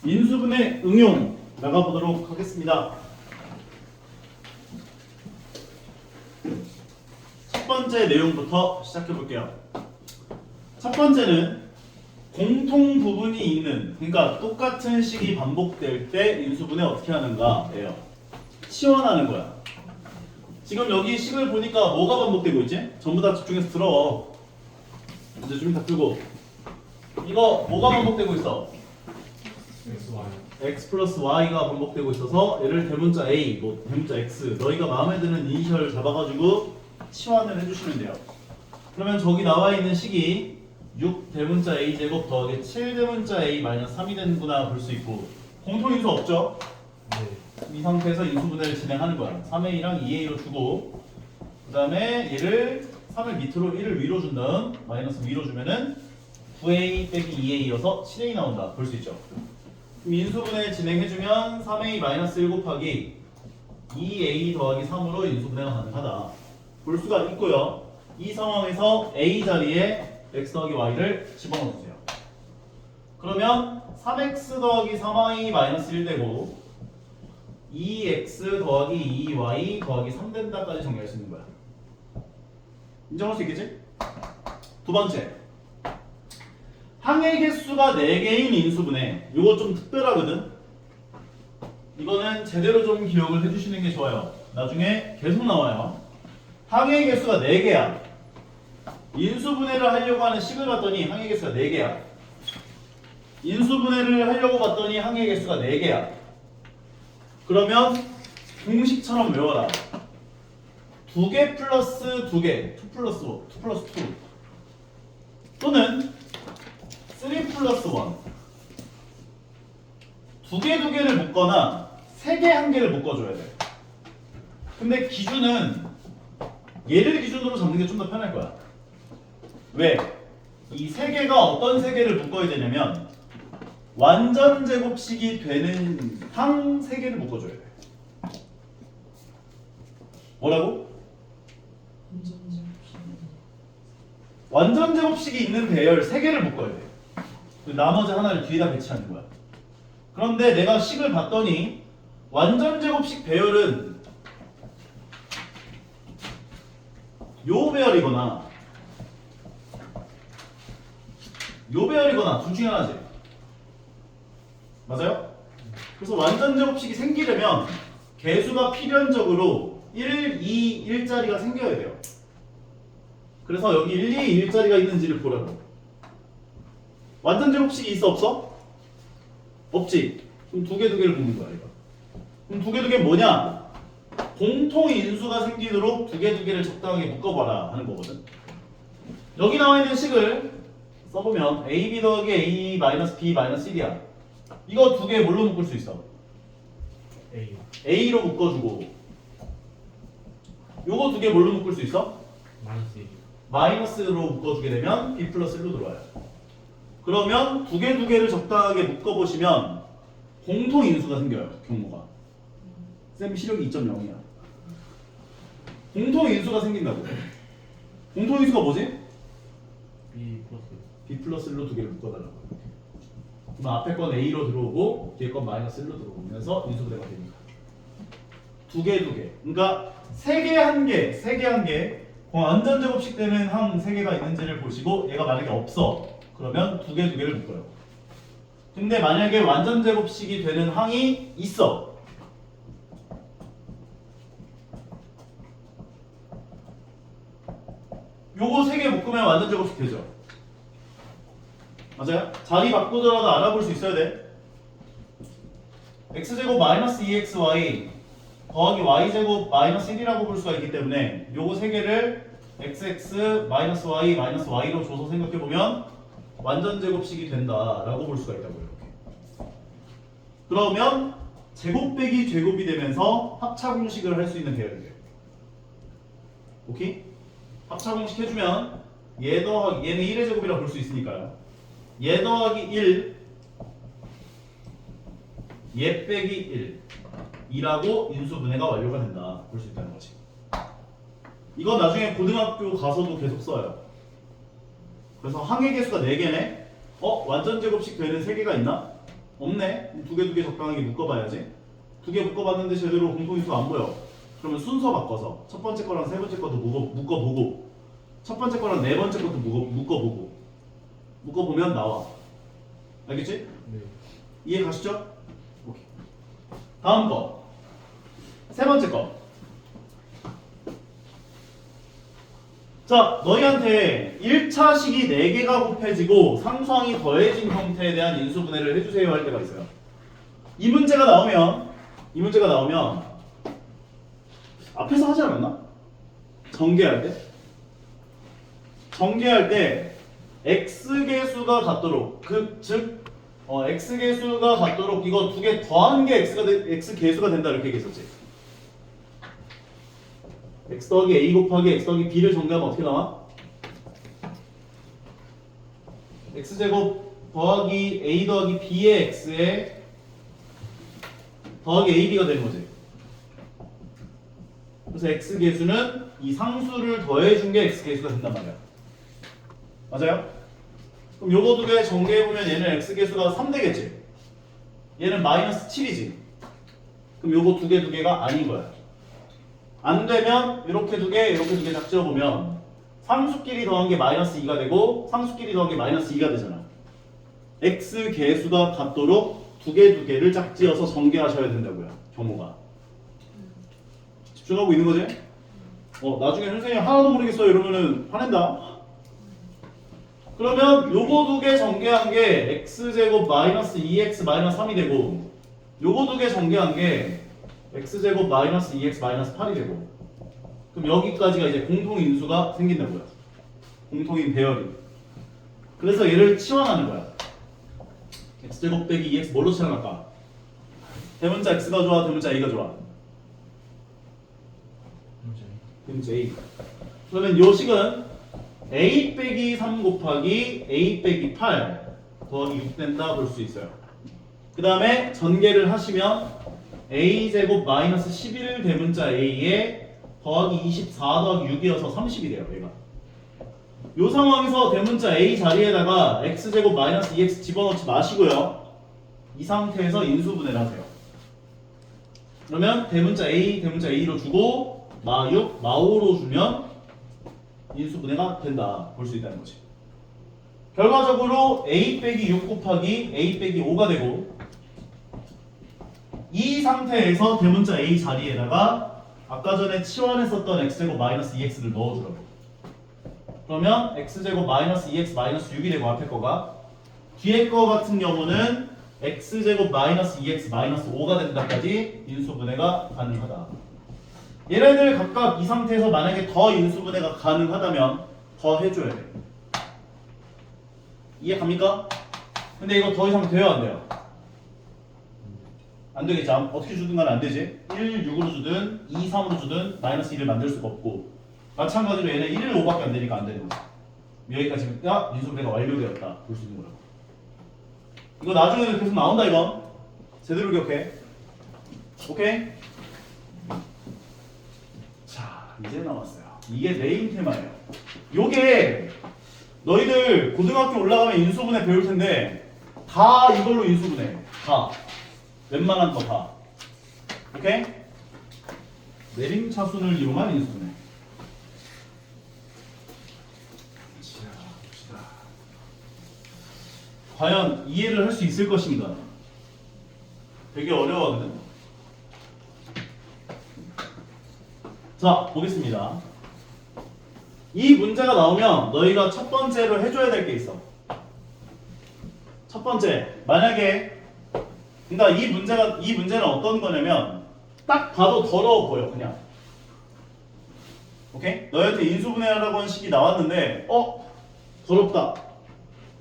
인수분해 응용 나가보도록 하겠습니다. 첫 번째 내용부터 시작해 볼게요. 첫 번째는 공통 부분이 있는, 그러니까 똑같은 식이 반복될 때 인수분해 어떻게 하는가예요. 치환하는 거야. 지금 여기 식을 보니까 뭐가 반복되고 있지? 전부 다 집중해서 들어. 이제 좀 다 풀고. 이거 뭐가 반복되고 있어? x 플러스 y가 반복되고 있어서 얘를 대문자 a, 뭐 대문자 x, 너희가 마음에 드는 이니셜 잡아가지고 치환을 해주시면 돼요. 그러면 저기 나와 있는 식이 6 대문자 a 제곱 더하기 7 대문자 a 마이너스 3이 되는구나 볼 수 있고, 공통인수 없죠? 이 상태에서 인수분해를 진행하는 거야. 3a랑 2a로 주고, 그 다음에 얘를 3을 밑으로 1을 위로 준 다음 마이너스 위로 주면은 9a 빼기 2a여서 7a 나온다 볼 수 있죠. 그럼 인수분해 진행해주면 3a 마이너스 1 곱하기 2a 더하기 3으로 인수분해가 가능하다 볼 수가 있고요. 이 상황에서 a 자리에 x 더하기 y를 집어넣어주세요. 그러면 3x 더하기 3y 마이너스 1 되고 2x 더하기 2y 더하기 3 된다까지 정리할 수 있는 거야. 인정할 수 있겠지? 두 번째, 항의 개수가 4개인 인수분해. 이거 좀 특별하거든. 이거는 제대로 좀 기억을 해주시는 게 좋아요. 나중에 계속 나와요. 항의 개수가 4개야. 인수분해를 하려고 하는 식을 봤더니 항의 개수가 4개야. 인수분해를 하려고 봤더니 항의 개수가 4개야. 그러면 공식처럼 외워라. 2개 플러스 2개, 2 플러스 1, 2 플러스 2 또는 3 플러스 1. 2개 2개를 묶거나 3개 1개를 묶어줘야 돼. 근데 기준은 얘를 기준으로 잡는 게 좀 더 편할 거야. 왜? 이 3개가 어떤 3개를 묶어야 되냐면 완전 제곱식이 되는 항 3개를 묶어줘야 돼. 뭐라고? 완전 제곱식이 있는 배열 3개를 묶어야 돼. 나머지 하나를 뒤에다 배치하는 거야. 그런데 내가 식을 봤더니 완전 제곱식 배열은 요 배열이거나 요 배열이거나 둘 중에 하나지. 맞아요? 그래서 완전 제곱식이 생기려면 개수가 필연적으로 1, 2, 1짜리가 생겨야 돼요. 그래서 여기 1, 2, 1짜리가 있는지를 보라고. 완전 제곱식이 있어 없어? 없지. 그럼 2개 2개를 묶는 거야 이거. 그럼 2개 2개 뭐냐? 공통 인수가 생기도록 2개 2개를 적당하게 묶어봐라 하는 거거든. 여기 나와 있는 식을 써보면 ab 더하기 a 마이너스 b 마이너스 1이야. 이거 2개 뭘로 묶을 수 있어? a로 묶어주고, 요거 2개 뭘로 묶을 수 있어? 마이너스로 묶어주게 되면 b 플러스 1로 들어와요. 그러면 2개 2개를 적당하게 묶어보시면 공통 인수가 생겨요. 경모가 쌤 시력이 2.0이야. 공통 인수가 생긴다고. 공통 인수가 뭐지? b 플러스 1로 2개를 묶어달라고. 그럼 앞에 건 a로 들어오고 뒤에 건 마이너스 1로 들어오면서 인수분해가 됩니다. 2개 2개. 그러니까 3개 1개, 3개 1개. 완전 제곱식 되는 항 3개가 있는지를 보시고 얘가 만약에 없어. 그러면 2개 2개를 묶어요. 근데 만약에 완전 제곱식이 되는 항이 있어. 요거 3개 묶으면 완전 제곱식 되죠. 맞아요? 자리 바꾸더라도 알아볼 수 있어야 돼. x제곱 마이너스 2xy 더하기 y제곱 마이너스 1이라고 볼 수가 있기 때문에 요거 3개를 xx 마이너스 y 마이너스 y로 줘서 생각해보면 완전 제곱식이 된다라고 볼 수가 있다고요. 이렇게. 그러면 제곱 빼기 제곱이 되면서 합차공식을 할 수 있는 배열이 돼요. 오케이? 합차공식 해주면 얘 더하기 얘는 1의 제곱이라고 볼 수 있으니까요. 얘 더하기 1 얘 빼기 1 이라고 인수분해가 완료가 된다 볼 수 있다는 거지. 이건 나중에 고등학교 가서도 계속 써요. 그래서 항의 개수가 4개네? 완전 제곱식 되는 3개가 있나? 없네. 두 개 적당하게 묶어봐야지. 두 개 묶어봤는데 제대로 공통인수가 안 보여. 그러면 순서 바꿔서 첫 번째 거랑 세 번째 것도 묶어보고 첫 번째 거랑 네 번째 것도 묶어보면 나와. 알겠지? 네. 이해 가시죠? 오케이. 다음 거. 세 번째 거. 자, 너희한테 1차식이 4개가 곱해지고 상수항이 더해진 형태에 대한 인수분해를 해주세요 할 때가 있어요. 이 문제가 나오면 앞에서 하지 않았나? 전개할 때 x계수가 같도록 즉 x계수가 같도록 이거 두 개 더한 게 x계수가 된다 이렇게 얘기했었지. x 더하기 a 곱하기 x 더하기 b를 전개하면 어떻게 나와? x제곱 더하기 a 더하기 b의 x에 더하기 ab가 되는 거지. 그래서 x계수는 이 상수를 더해준 게 x계수가 된단 말이야. 맞아요? 그럼 요거 두 개 전개해보면 얘는 x계수가 3 되겠지? 얘는 마이너스 7이지? 그럼 요거 두 개가 아닌 거야. 안 되면 이렇게 두 개 딱 지어보면 상수끼리 더한 게 마이너스 2가 되고 상수끼리 더한 게 마이너스 2가 되잖아. x 계수가 같도록 두 개를 짝지어서 전개하셔야 된다고요. 경우가. 집중하고 있는 거지? 나중에 선생님 하나도 모르겠어요 이러면은 화낸다. 그러면 요거 두 개 전개한 게 x제곱 마이너스 2x 마이너스 3이 되고 요거 두 개 전개한 게 x제곱 마이너스 2x 마이너스 8이 되고 그럼 여기까지가 이제 공통인수가 생긴다고요. 공통인 배열이. 그래서 얘를 치환하는 거야. x제곱 빼기 2x 뭘로 치환할까? 대문자 x가 좋아? 대문자 a가 좋아? 대문자 a. 그러면 요 식은 a 빼기 3 곱하기 a 빼기 8 더하기 6 된다 볼 수 있어요. 그 다음에 전개를 하시면 a제곱 마이너스 11 대문자 a에 더하기 24 더하기 6이어서 30이 돼요. 얘가. 이 상황에서 대문자 a 자리에다가 x제곱 마이너스 2x 집어넣지 마시고요. 이 상태에서 인수분해를 하세요. 그러면 대문자 a로 주고 마6, 마5로 주면 인수분해가 된다 볼 수 있다는 거지. 결과적으로 a 빼기 6 곱하기 a 빼기 5가 되고 이 상태에서 대문자 a 자리에다가 아까 전에 치환했었던 x제곱 마이너스 2x를 넣어주라고. 그러면 x제곱 마이너스 2x 마이너스 6이 되고 앞에 거가 뒤에 거 같은 경우는 x제곱 마이너스 2x 마이너스 5가 된다까지 인수분해가 가능하다. 얘네들 각각 이 상태에서 만약에 더 인수분해가 가능하다면 더 해줘야 돼. 이해 갑니까? 근데 이거 더 이상 돼요 안 돼요? 안 되겠지. 어떻게 주든 간에 안 되지. 1, 6으로 주든 2, 3으로 주든 마이너스 1을 만들 수가 없고 마찬가지로 얘는 1, 5밖에 안 되니까 안 되는 거지. 여기까지가 인수분해가 완료되었다 볼 수 있는 거라고. 이거 나중에 계속 나온다 이거. 제대로 기억해. 오케이? 자, 이제 나왔어요. 이게 메인 테마예요. 요게 너희들 고등학교 올라가면 인수분해 배울 텐데 다 이걸로 인수분해. 다. 웬만한 거 다. 오케이? 내림차순을 이용한 인수분해. 자, 봅시다. 과연 이해를 할 수 있을 것인가? 되게 어려워하거든. 자, 보겠습니다. 이 문제가 나오면 너희가 첫 번째로 해줘야 될 게 있어. 첫 번째, 만약에 그러니까 이 문제는 어떤 거냐면 딱 봐도 더러워 보여 그냥. 오케이? 너희한테 인수분해하라고 한 식이 나왔는데 더럽다.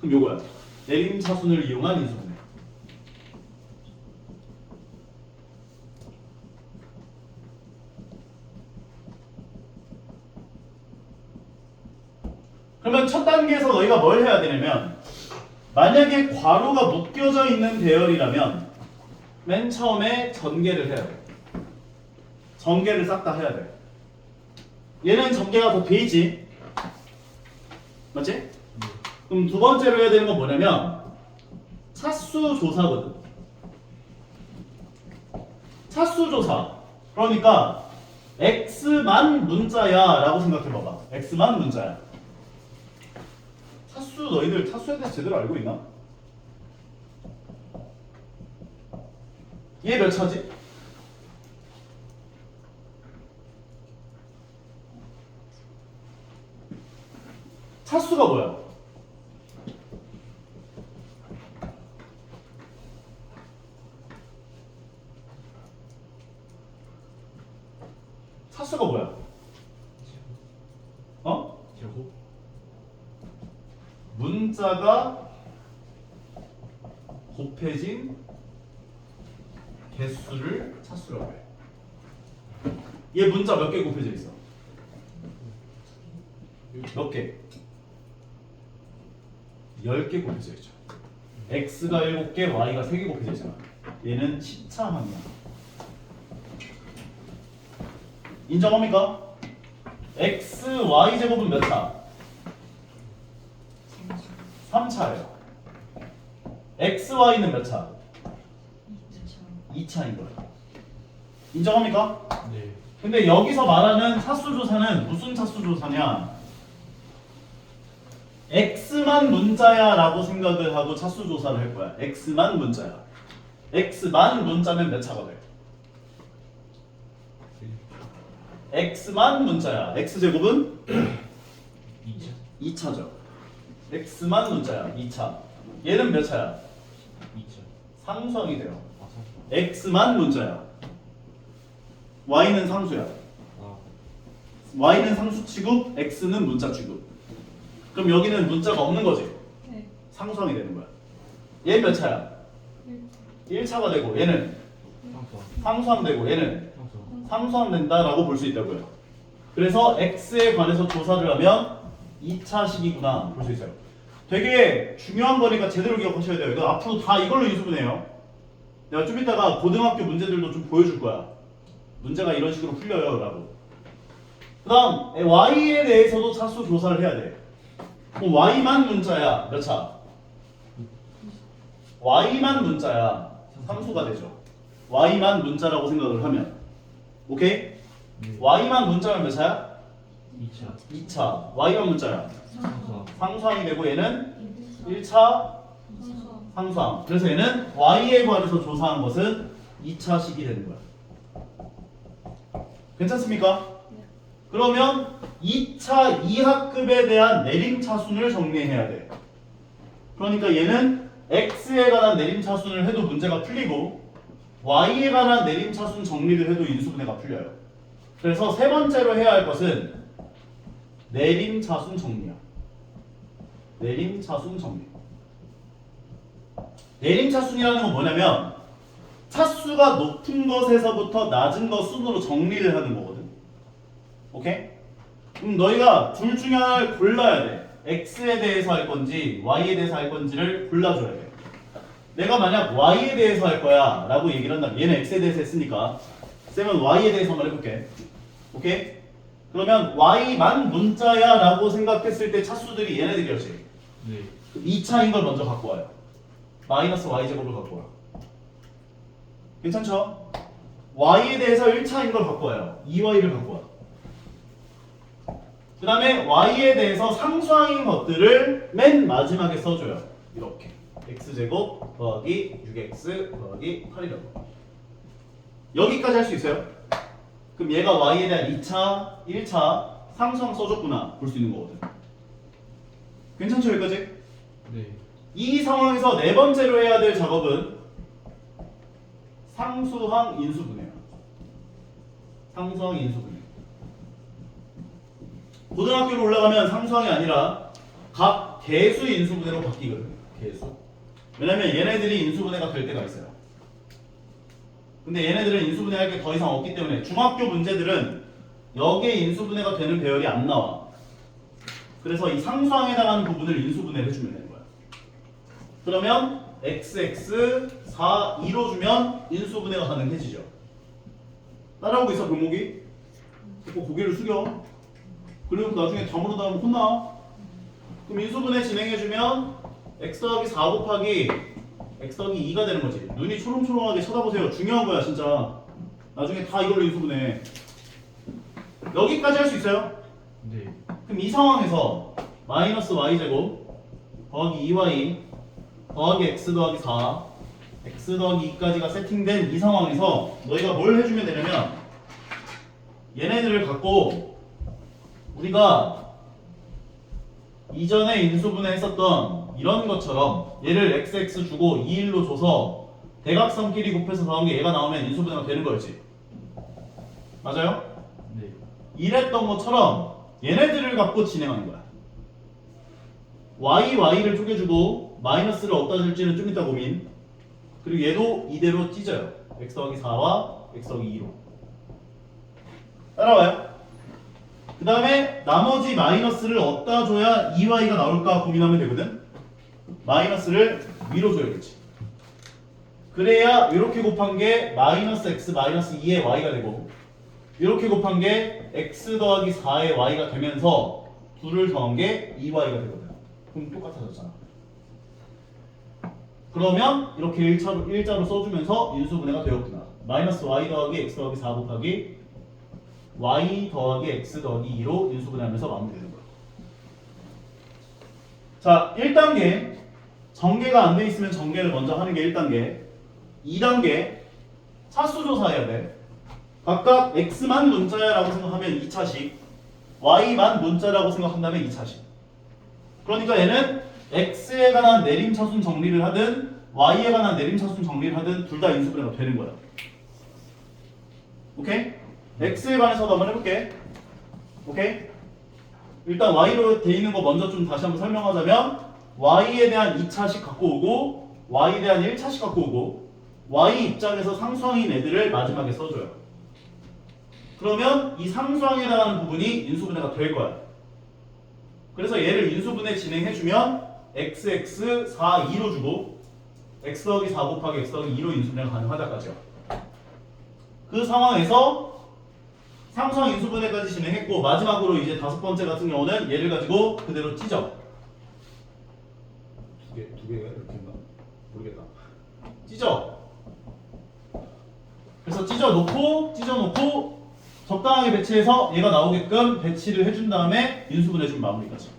그럼 요거야. 내림차순을 이용한 인수분해. 그러면 첫 단계에서 너희가 뭘 해야 되냐면 만약에 괄호가 묶여져 있는 배열이라면 맨 처음에 전개를 해야 돼. 전개를 싹 다 해야 돼. 얘는 전개가 더 되지. 맞지? 그럼 두 번째로 해야 되는 건 뭐냐면 차수 조사거든. 차수조사. 그러니까 x만 문자야 라고 생각해봐봐. x만 문자야. 차수 너희들 차수에 대해서 제대로 알고 있나? 얘 몇 차지? 차수가 뭐야? 차수가 뭐야? 어? 제곱? 문자가 곱해진 개수를 차수라고 해. 얘 문자 몇 개 곱해져 있어? 몇 개? 10개 곱해져 있죠. x가 7개, y가 3개 곱해져 있잖아. 얘는 10차 항이야. 인정합니까? x, y 제곱은 몇 차? 3차예요. x, y는 몇 차? 2차인 거예요. 인정합니까? 네. 근데 여기서 말하는 차수조사는 무슨 차수조사냐? x만 문자야 라고 생각을 하고 차수조사를 할 거야. x만 문자야. x만 문자면 몇 차가 돼? x만 문자야. x제곱은 2차? 2차죠. x만 문자야. 2차. 얘는 몇 차야? 2차. 상수항이 돼요. 아, 3차. x만 문자야. y는 상수야. 아, y는 상수 취급, x는 문자 취급. 그럼 여기는 문자가 없는 거지. 네. 상수항이 되는 거야. 얘 몇 차야? 1차가 되고 얘는 3차. 상수항 되고 얘는 3차. 상수항 된다라고 볼 수 있다고요. 그래서 x에 관해서 조사를 하면 2차식이구나 볼 수 있어요. 되게 중요한 거니까 제대로 기억하셔야 돼요. 이거 앞으로 다 이걸로 인수분해요. 내가 좀 이따가 고등학교 문제들도 좀 보여줄 거야. 문제가 이런 식으로 풀려요 라고. 그 다음 y에 대해서도 차수 조사를 해야 돼. 그럼 y만 문자야 몇 차? y만 문자야 3수가 되죠. y만 문자라고 생각을 하면 오케이? 네. y만 문자면 몇 차야? 2차. 2차. y만 문자야 3차. 상수항이 되고 얘는 1차 상수항. 그래서 얘는 y에 관해서 조사한 것은 2차식이 되는 거야. 괜찮습니까? 그러면 2차 이하급에 대한 내림차순을 정리해야 돼. 그러니까 얘는 x에 관한 내림차순을 해도 문제가 풀리고 y에 관한 내림차순 정리를 해도 인수분해가 풀려요. 그래서 세 번째로 해야 할 것은 내림차순 정리야. 내림차순 정리. 내림차순이라는 건 뭐냐면 차수가 높은 것에서부터 낮은 것 순으로 정리를 하는 거거든. 오케이? 그럼 너희가 둘 중에 하나를 골라야 돼. x에 대해서 할 건지 y에 대해서 할 건지를 골라줘야 돼. 내가 만약 y에 대해서 할 거야 라고 얘기를 한다면 얘는 x에 대해서 했으니까 쌤은 y에 대해서 한번 해볼게. 오케이? 그러면 y만 문자야 라고 생각했을 때 차수들이 얘네들이었지. 네. 2차인 걸 먼저 갖고 와요. 마이너스 y제곱을 갖고 와. 괜찮죠? y에 대해서 1차인 걸 갖고 와요. 2y를 갖고 와. 그 다음에 y에 대해서 상수항인 것들을 맨 마지막에 써줘요. 이렇게 x제곱 더하기 6x 더하기 8이라고. 여기까지 할 수 있어요? 그럼 얘가 y에 대한 2차, 1차 상수항 써줬구나 볼 수 있는 거거든. 괜찮죠 여기까지? 네. 이 상황에서 네 번째로 해야 될 작업은 상수항 인수분해야. 상수항 인수분해. 고등학교로 올라가면 상수항이 아니라 각 개수 인수분해로 바뀌거든. 개수. 왜냐면 얘네들이 인수분해가 될 때가 있어요. 근데 얘네들은 인수분해할 게 더 이상 없기 때문에 중학교 문제들은 여기에 인수분해가 되는 배열이 안 나와. 그래서 이 상수항에 해당하는 부분을 인수분해를 해주면 되는 거야. 그러면 xx 4, 2로 주면 인수분해가 가능해지죠. 따라오고 있어 병목이? 자꾸 고개를 숙여. 그리고 나중에 다 물어다면 혼나. 그럼 인수분해 진행해주면 x 더하기 4 곱하기 x 더하기 2가 되는 거지. 눈이 초롱초롱하게 쳐다보세요. 중요한 거야 진짜. 나중에 다 이걸로 인수분해. 여기까지 할 수 있어요? 네. 그럼 이 상황에서 마이너스 y제곱 더하기 2y 더하기 x 더하기 4 x 더하기 2까지가 세팅된 이 상황에서 너희가 뭘 해주면 되냐면 얘네들을 갖고 우리가 이전에 인수분해 했었던 이런 것처럼 얘를 xx 주고 2일로 줘서 대각선끼리 곱해서 더한 게 얘가 나오면 인수분해가 되는 거였지. 맞아요? 네. 이랬던 것처럼 얘네들을 갖고 진행하는 거야. y를 쪼개주고 마이너스를 어디다 줄지는 좀 이따 고민. 그리고 얘도 이대로 찢어요. x 더하기 4와 x 더하기 2로. 따라와요. 그 다음에 나머지 마이너스를 어디다 줘야 2y가 나올까 고민하면 되거든. 마이너스를 위로 줘야겠지. 그래야 이렇게 곱한 게 마이너스 x 마이너스 2의 y가 되고 이렇게 곱한 게 x 더하기 4의 y가 되면서 둘을 더한 게 2y가 되거든. 그럼 똑같아졌잖아. 그러면 이렇게 일자로 써주면서 인수분해가 되었구나. 마이너스 y 더하기 x 더하기 4 곱하기 y 더하기 x 더하기 2로 인수분해하면서 마무리되는 거야. 자, 1단계 전개가 안 돼 있으면 전개를 먼저 하는 게 1단계. 2단계 차수 조사해야 돼. 각각 x만 문자야라고 생각하면 2차식, y만 문자라고 생각한다면 2차식. 그러니까 얘는 x에 관한 내림차순 정리를 하든 y에 관한 내림차순 정리를 하든 둘 다 인수분해가 되는 거야. 오케이? x에 관해서도 한번 해볼게. 오케이? 일단 y로 돼 있는 거 먼저 좀 다시 한번 설명하자면 y에 대한 2차식 갖고 오고 y에 대한 1차식 갖고 오고 y 입장에서 상수항인 애들을 마지막에 써줘요. 그러면 이 상수항에 해당하는 부분이 인수분해가 될 거야. 그래서 얘를 인수분해 진행해주면 xx 4, 2로 주고 x 더하기 4 곱하기 x 더하기 2로 인수분해가 가능하다까지요. 그 상황에서 상수항 인수분해까지 진행했고 마지막으로 이제 다섯 번째 같은 경우는 얘를 가지고 그대로 찢어. 두 개가 이렇게인가? 모르겠다. 찢어. 그래서 찢어놓고 적당하게 배치해서 얘가 나오게끔 배치를 해준 다음에 인수분해준 마무리까지.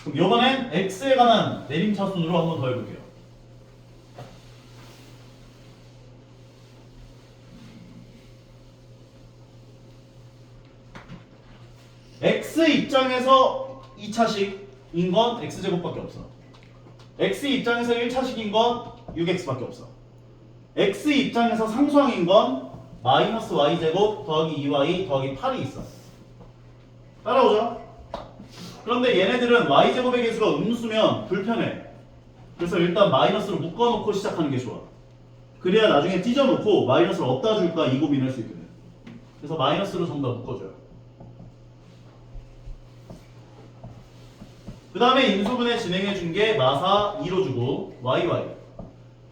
그럼 이번엔 x에 관한 내림차순으로 한번 더 해볼게요. x 입장에서 2차식인 건 x제곱밖에 없어. x 입장에서 1차식인 건 6x밖에 없어. x 입장에서 상수항인 건 마이너스 y제곱 더하기 2y 더하기 8이 있어. 따라오죠? 그런데 얘네들은 y제곱의 개수가 음수면 불편해. 그래서 일단 마이너스로 묶어놓고 시작하는 게 좋아. 그래야 나중에 찢어놓고 마이너스를 어디다 줄까 이 고민을 할 수 있거든. 그래서 마이너스로 전부 다 묶어줘요. 그 다음에 인수분해 진행해준 게 마사 2로 주고 yy.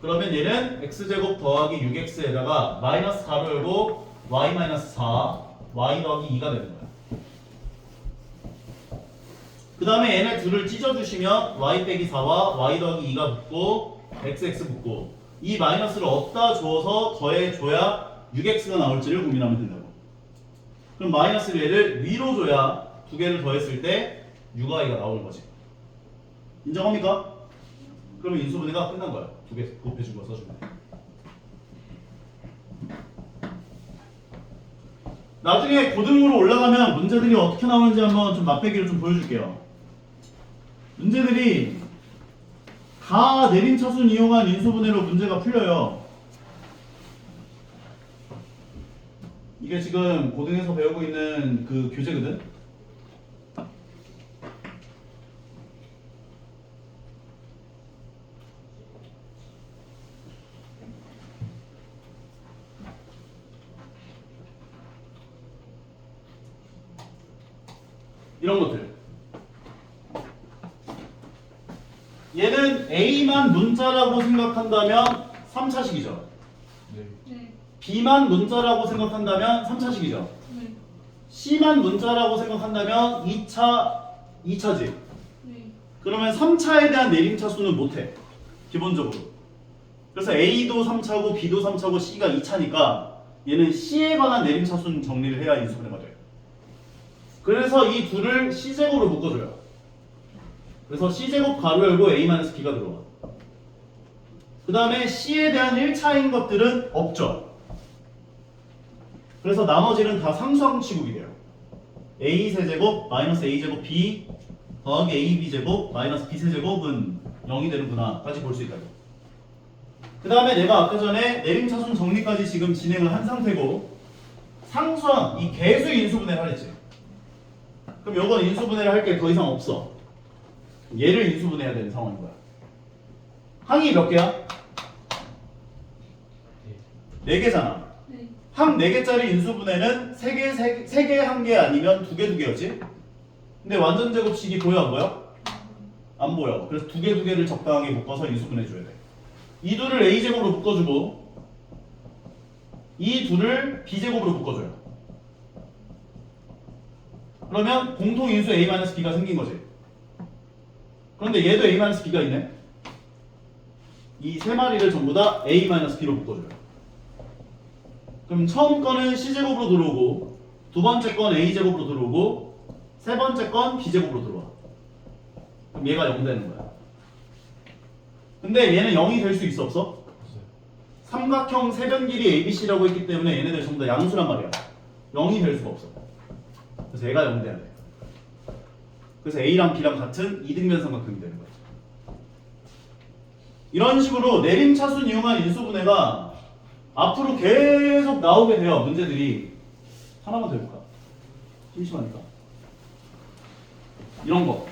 그러면 얘는 x제곱 더하기 6x에다가 마이너스 가로 열고 y 마이너스 4 y 더하기 2가 되는 거야. 그 다음에 얘네 둘을 찢어주시면 y 빼기 4와 y 더하기 2가 붙고 xx 붙고 이 마이너스를 어디다 줘서 더해줘야 6x가 나올지를 고민하면 된다고. 그럼 마이너스를 얘를 위로 줘야 두 개를 더했을 때 6y가 나오는 거지. 인정합니까? 그러면 인수분해가 끝난 거야. 두 개 곱해준 거 써주면. 나중에 고등으로 올라가면 문제들이 어떻게 나오는지 한번 좀 맛배기를 좀 보여줄게요. 문제들이 다 내림차순 이용한 인수분해로 문제가 풀려요. 이게 지금 고등에서 배우고 있는 그 교재거든. 이런 것들. 얘는 A만 문자라고 생각한다면 3차식이죠. 네. B만 문자라고 생각한다면 3차식이죠. C만 문자라고 생각한다면 2차지. 그러면 3차에 대한 내림차수는 못해. 기본적으로. 그래서 A도 3차고 B도 3차고 C가 2차니까 얘는 C에 관한 내림차순 정리를 해야 인수분해가 돼요. 그래서 이 둘을 C제곱으로 묶어줘요. 그래서 C제곱 가로 열고 A-B가 들어와. 그 다음에 C에 대한 1차인 것들은 없죠. 그래서 나머지는 다 상수항 취급이 돼요. A 세제곱 마이너스 A 제곱 B 더하기 AB 제곱 마이너스 B 세제곱은 0이 되는구나 까지 볼 수 있다. 그 다음에 내가 아까 전에 내림차순 정리까지 지금 진행을 한 상태고 상수항 이 개수 인수분해를 하랬지. 그럼 요건 인수분해를 할 게 더 이상 없어. 얘를 인수분해해야 되는 상황인 거야. 항이 몇 개야? 4개잖아. 네. 항 4개짜리 인수분해는 3개, 3개, 1개 아니면 2개, 2개였지? 근데 완전 제곱식이 보여 안 보여? 안 보여. 그래서 2개, 2개를 적당하게 묶어서 인수분해줘야 돼. 이 둘을 A제곱으로 묶어주고 이 둘을 B제곱으로 묶어줘요. 그러면 공통인수 A-B가 생긴 거지. 그런데 얘도 A-B가 있네. 이 세 마리를 전부 다 A-B로 묶어줘요. 그럼 처음 거는 C제곱으로 들어오고 두 번째 건 A제곱으로 들어오고 세 번째 건 B제곱으로 들어와. 그럼 얘가 0 되는 거야. 근데 얘는 0이 될 수 있어 없어? 없어요. 삼각형 세변 길이 ABC라고 했기 때문에 얘네들 전부 다 양수란 말이야. 0이 될 수가 없어. 그래서 얘가 0 돼야 돼. 그래서 A랑 B랑 같은 이등변 삼각형이 되는 거야. 이런 식으로 내림차순 이용한 인수분해가 앞으로 계속 나오게 돼요. 문제들이. 하나만 더 해볼까? 심심하니까. 이런 거.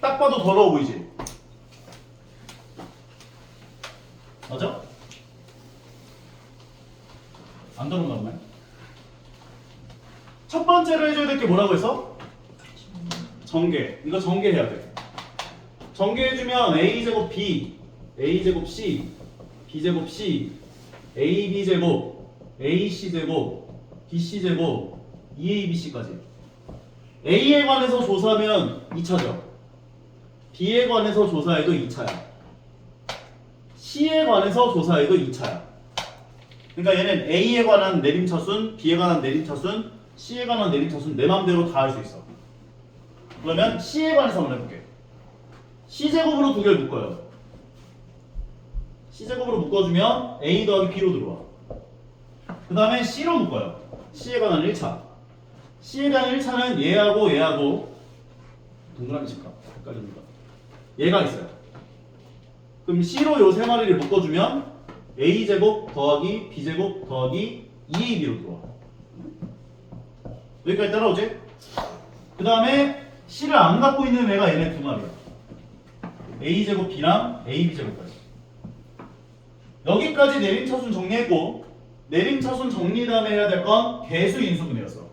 딱 봐도 더러워 보이지? 맞아? 안 더러운가 보네. 첫 번째로 해줘야 될 게 뭐라고 했어? 전개. 이거 전개해야 돼. 전개해주면 A제곱 B, A제곱 C, B제곱 C, AB제곱, AC제곱, BC제곱, EABC까지. A에 관해서 조사하면 2차죠. B에 관해서 조사해도 2차야. C에 관해서 조사해도 2차야. 그러니까 얘는 A에 관한 내림차순, B에 관한 내림차순, C에 관한 내림차순 내 맘대로 다 할 수 있어. 그러면 C에 관해서 한번 해볼게. C제곱으로 두 개를 묶어요. C제곱으로 묶어주면 A 더하기 B로 들어와. 그 다음에 C로 묶어요. C에 관한 1차. C에 관한 1차는 얘하고 얘하고 동그라미 칠까? 헷갈립니다. 얘가 있어요. 그럼 C로 요 세 마리를 묶어주면 A제곱 더하기 B제곱 더하기 2AB로 들어와. 여기까지 따라오지? 그 다음에 C를 안 갖고 있는 애가 얘네 두 마리야. A제곱 B랑 AB제곱까지. 여기까지 내림차순 정리했고 내림차순 정리 다음에 해야 될 건 개수 인수분해였어.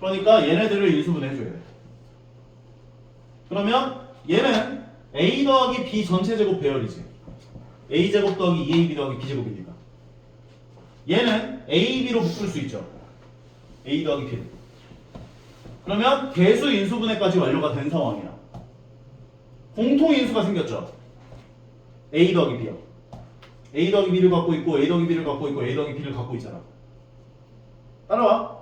그러니까 얘네들을 인수분해 해줘야 돼. 그러면 얘는 A 더하기 B 전체 제곱 배열이지. A제곱 더하기 2AB 더하기 B제곱이니까. 얘는 AB로 묶을 수 있죠. A 더하기 B를. 그러면 개수 인수분해까지 완료가 된 상황이야. 공통인수가 생겼죠. A 더하기 B요. A 더하기 B를 갖고 있고 A 더하기 B를 갖고 있고 A 더하기 B를 갖고 있잖아. 따라와.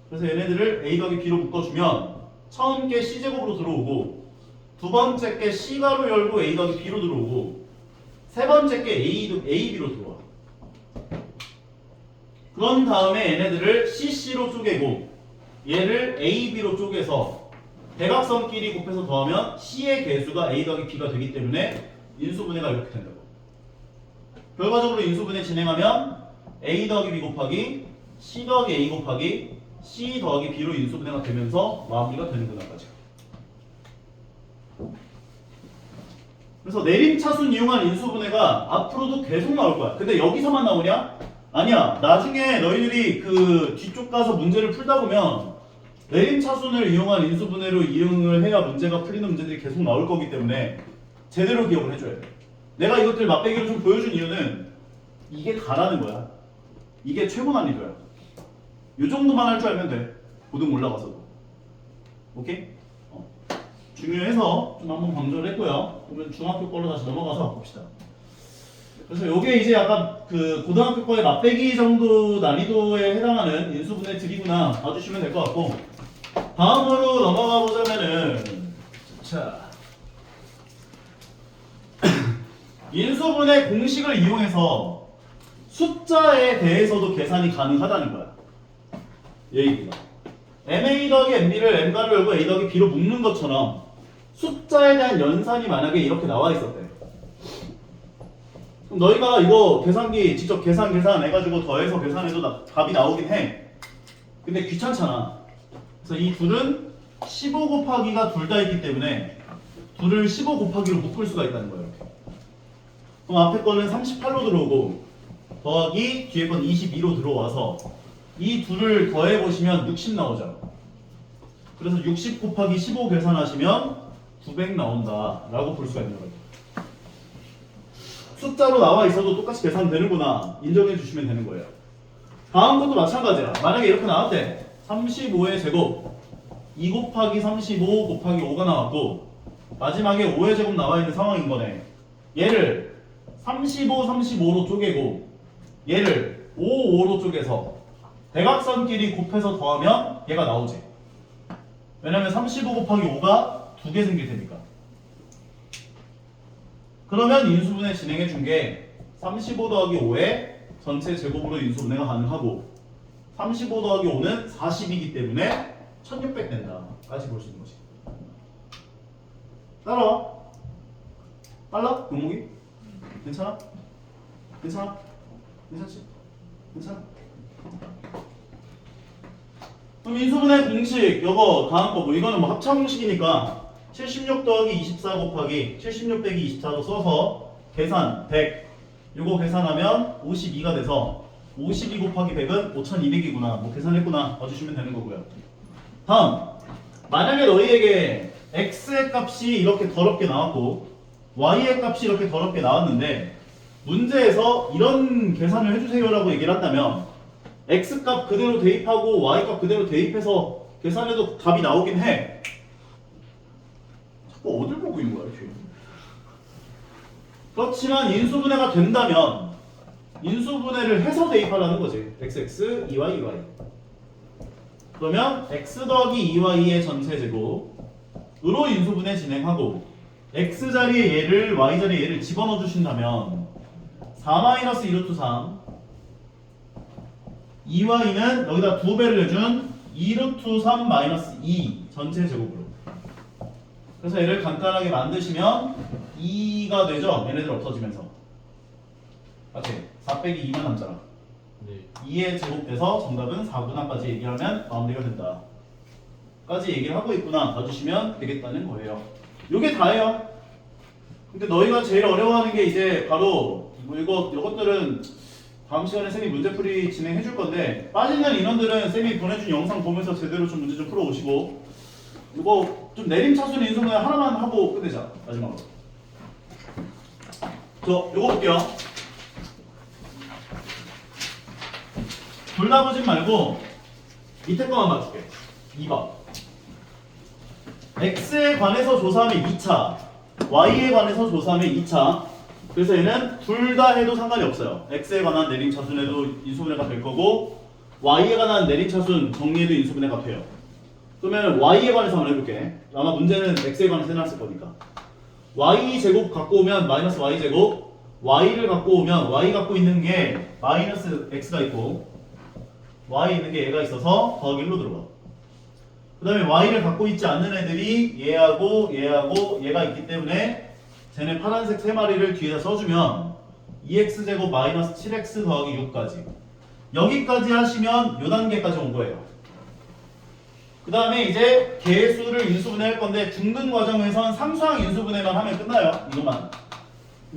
그래서 얘네들을 A 더하기 B로 묶어주면 처음 게 C제곱으로 들어오고 두 번째 게 C가로 열고 A 더하기 B로 들어오고 세 번째 게 AB로 들어와. 그런 다음에 얘네들을 CC로 쪼개고 얘를 AB로 쪼개서 대각선끼리 곱해서 더하면 C의 개수가 A 더하기 B가 되기 때문에 인수분해가 이렇게 된다고. 결과적으로 인수분해 진행하면 A 더하기 B 곱하기 C 더하기 A 곱하기 C 더하기 B로 인수분해가 되면서 마무리가 되는구나까지. 그래서 내림차순 이용한 인수분해가 앞으로도 계속 나올 거야. 근데 여기서만 나오냐? 아니야. 나중에 너희들이 그 뒤쪽 가서 문제를 풀다 보면 내림차순을 이용한 인수분해로 이용을 해야 문제가 풀리는 문제들이 계속 나올 거기 때문에 제대로 기억을 해줘야 돼. 내가 이것들 맛배기로 좀 보여준 이유는 이게 다라는 거야. 이게 최고 난이도야. 요 정도만 할 줄 알면 돼. 고등 올라가서도. 오케이? 중요해서 좀 한번 강조를 했고요. 그러면 중학교 걸로 다시 넘어가서 봅시다. 그래서 요게 이제 약간 그 고등학교 거의 맛배기 정도 난이도에 해당하는 인수분해들이구나 봐주시면 될 것 같고, 다음으로 넘어가 보자면은, 자, 인수분해 공식을 이용해서 숫자에 대해서도 계산이 가능하다는 거야. 얘기가 MA 더하기 MB를 M가로 열고 A 더하기 B로 묶는 것처럼 숫자에 대한 연산이 만약에 이렇게 나와 있었대. 그럼 너희가 이거 계산기 직접 계산해가지고 더해서 계산해도 답이 나오긴 해. 근데 귀찮잖아. 그래서 이 둘은 15 곱하기가 둘 다 있기 때문에 둘을 15 곱하기로 묶을 수가 있다는 거예요. 이렇게. 그럼 앞에 거는 38로 들어오고 더하기 뒤에 건 22로 들어와서 이 둘을 더해보시면 60 나오죠. 그래서 60 곱하기 15 계산하시면 900 나온다 라고 볼 수가 있는 거예요. 숫자로 나와 있어도 똑같이 계산되는구나 인정해 주시면 되는 거예요. 다음 것도 마찬가지야. 만약에 이렇게 나왔대. 35의 제곱 2 곱하기 35 곱하기 5가 나왔고 마지막에 5의 제곱 나와 있는 상황인 거네. 얘를 35, 35로 쪼개고 얘를 5, 5로 쪼개서 대각선끼리 곱해서 더하면 얘가 나오지. 왜냐면 35 곱하기 5가 2개 생길 테니까. 그러면 인수분해 진행해 준 게 35 더하기 5의 전체 제곱으로 인수분해가 가능하고 35 더하기 5는 40이기 때문에 1600 된다 까지 볼 수 있는 거지. 따라와. 빨라? 용목이? 괜찮아? 괜찮아? 괜찮지? 괜찮아? 그럼 인수분해 공식 요거 다음 거 뭐 이거는 뭐 합차 공식이니까 76 더하기 24 곱하기 76 빼기 24로 써서 계산 100 요거 계산하면 52가 돼서 52 곱하기 100은 5200이구나 뭐 계산했구나 봐주시면 되는 거고요. 다음 만약에 너희에게 x의 값이 이렇게 더럽게 나왔고 y의 값이 이렇게 더럽게 나왔는데 문제에서 이런 계산을 해주세요라고 얘기를 한다면 x값 그대로 대입하고 y값 그대로 대입해서 계산해도 답이 나오긴 해. 자꾸 어딜 보고 있는 거야 지금. 그렇지만 인수분해가 된다면 인수분해를 해서 대입하라는 거지. xx, 2y, 2y. 그러면 x 더하기 2y의 전체 제곱으로 인수분해 진행하고 x 자리에 얘를 y 자리에 얘를 집어넣어 주신다면 4-2루트 3 2y는 여기다 2배를 해준 2루트 3 마이너스 2 전체 제곱으로. 그래서 얘를 간단하게 만드시면 2가 되죠. 얘네들 없어지면서. 맞지? 4 빼기 2만 남잖아. 네. 2의 제곱돼서 정답은 4구나까지 얘기하면 마무리가 된다 까지 얘기를 하고 있구나 봐주시면 되겠다는 거예요. 요게 다예요. 근데 너희가 제일 어려워하는 게 이제 바로 뭐 이것들은 다음 시간에 쌤이 문제풀이 진행해 줄 건데 빠지는 인원들은 쌤이 보내준 영상 보면서 제대로 좀 문제 좀 풀어 오시고 이거 좀 내림차순 인수분해 하나만 하고 끝내자. 마지막으로 저 요거 볼게요. 둘 다 보진 말고 밑에 거만 봐줄게. 2번 x에 관해서 조사하면 2차 y에 관해서 조사하면 2차. 그래서 얘는 둘 다 해도 상관이 없어요. x에 관한 내림차순에도 인수분해가 될 거고 y에 관한 내림차순 정리해도 인수분해가 돼요. 그러면 y에 관해서 한번 해볼게. 아마 문제는 x에 관해서 해놨을 거니까 y제곱 갖고 오면 마이너스 y제곱 y를 갖고 오면 y 갖고 있는 게 마이너스 x가 있고 y 있는 게 얘가 있어서 더하기 1로 들어가. 그 다음에 y를 갖고 있지 않는 애들이 얘하고 얘하고 얘가 있기 때문에 쟤네 파란색 3마리를 뒤에다 써주면 2x제곱 마이너스 7x 더하기 6까지 여기까지 하시면 요 단계까지 온 거예요. 그 다음에 이제 개수를 인수분해 할 건데 중근 과정에선 상수항 인수분해만 하면 끝나요. 이것만.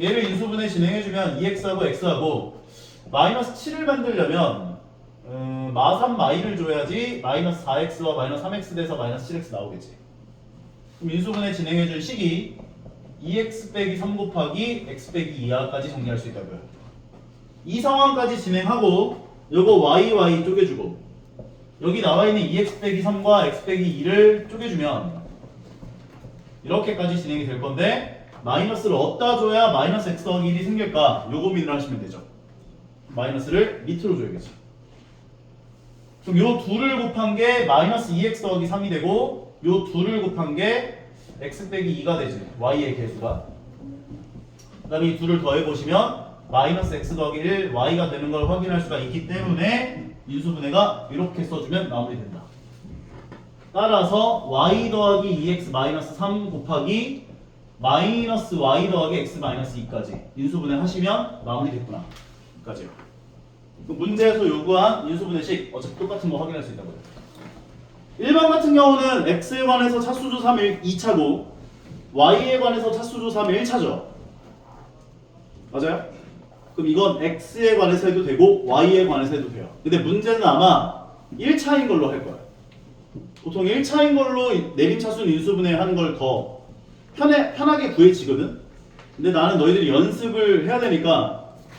얘를 인수분해 진행해주면 2x하고 x하고 마이너스 7을 만들려면 마3 마이를 줘야지 마이너스 4x와 마이너스 3x 돼서 마이너스 7x 나오겠지. 그럼 인수분해 진행해준 식이 2x 빼기 3 곱하기 x 빼기 2하까지 정리할 수 있다고요. 이 상황까지 진행하고 요거 y 쪼개주고 여기 나와 있는 2x 빼기 3과 x 빼기 2를 쪼개주면 이렇게까지 진행이 될 건데 마이너스를 어디다 줘야 마이너스 x 더하기 1이 생길까? 요 고민을 하시면 되죠. 마이너스를 밑으로 줘야겠죠. 그럼 요 둘을 곱한 게 마이너스 2x 더하기 3이 되고 요 둘을 곱한 게 x 빼기 2가 되지. y의 개수가. 그 다음에 이 둘을 더해보시면 마이너스 x 더하기 1 y가 되는 걸 확인할 수가 있기 때문에 인수분해가 이렇게 써주면 마무리된다. 따라서 y 더하기 2x 마이너스 3 곱하기 마이너스 y 더하기 x 마이너스 2까지 인수분해 하시면 마무리됐구나. 여기까지요. 그 문제에서 요구한 인수분해식 어차피 똑같은 거 확인할 수 있다고요. 1번 같은 경우는 x에 관해서 차수조3이 2차고 y에 관해서 차수조3이 1차죠. 맞아요? 그럼 이건 x에 관해서 해도 되고 y에 관해서 해도 돼요. 근데 문제는 아마 1차인 걸로 할 거예요. 보통 1차인 걸로 내림차순 인수분해 하는 걸 더 편하게 구해지거든. 근데 나는 너희들이 연습을 해야 되니까